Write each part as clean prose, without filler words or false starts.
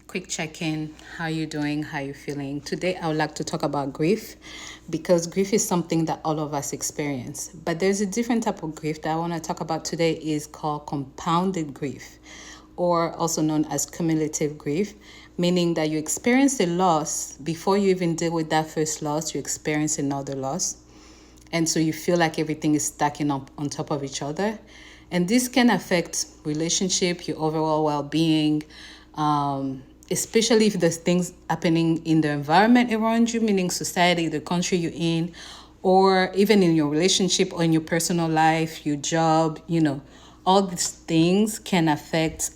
quick check-in. How you doing? How you feeling? Today I would like to talk about grief because grief is something that all of us experience. But there's a different type of grief that I want to talk about today is called compounded grief, or also known as cumulative grief, meaning that you experience a loss before you even deal with that first loss, you experience another loss. And so you feel like everything is stacking up on top of each other. And this can affect relationship, your overall well-being, especially if there's things happening in the environment around you, meaning society, the country you're in, or even in your relationship or in your personal life, your job, all these things can affect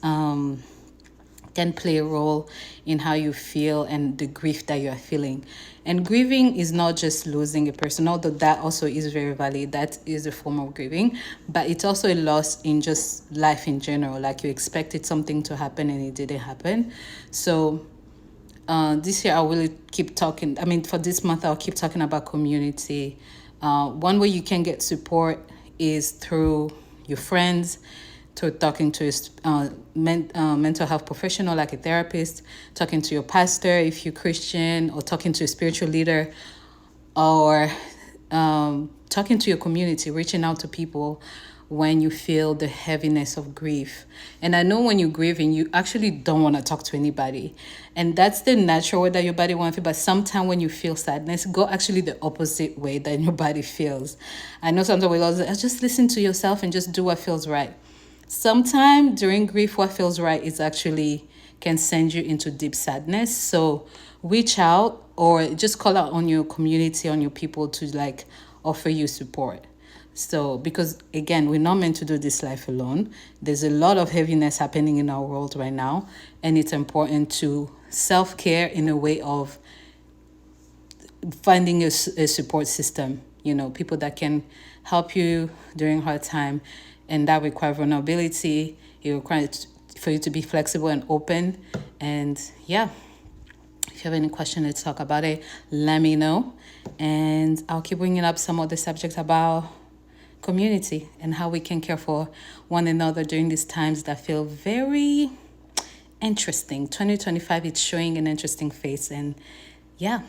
can play a role in how you feel and the grief that you are feeling. And grieving is not just losing a person, although that also is very valid. That is a form of grieving, but it's also a loss in just life in general. Like you expected something to happen and it didn't happen. So this year I will keep talking. I mean, for this month, I'll keep talking about community. One way you can get support is through your friends, to talking to a mental health professional like a therapist, talking to your pastor if you're Christian, or talking to a spiritual leader, or talking to your community, reaching out to people when you feel the heaviness of grief. And I know when you're grieving, you actually don't want to talk to anybody. And that's the natural way that your body wants to feel. But sometimes when you feel sadness, go actually the opposite way that your body feels. I know sometimes we just listen to yourself and just do what feels right. Sometimes during grief, what feels right is actually can send you into deep sadness. So reach out or just call out on your community, on your people to offer you support. So, because again, we're not meant to do this life alone. There's a lot of heaviness happening in our world right now, and it's important to self-care in a way of finding a support system, people that can help you during hard time, and that require vulnerability. It requires for you to be flexible and open. And yeah, if you have any question, let's talk about it. Let me know, and I'll keep bringing up some other subjects about community and how we can care for one another during these times that feel very interesting. 2025 is showing an interesting face, and yeah.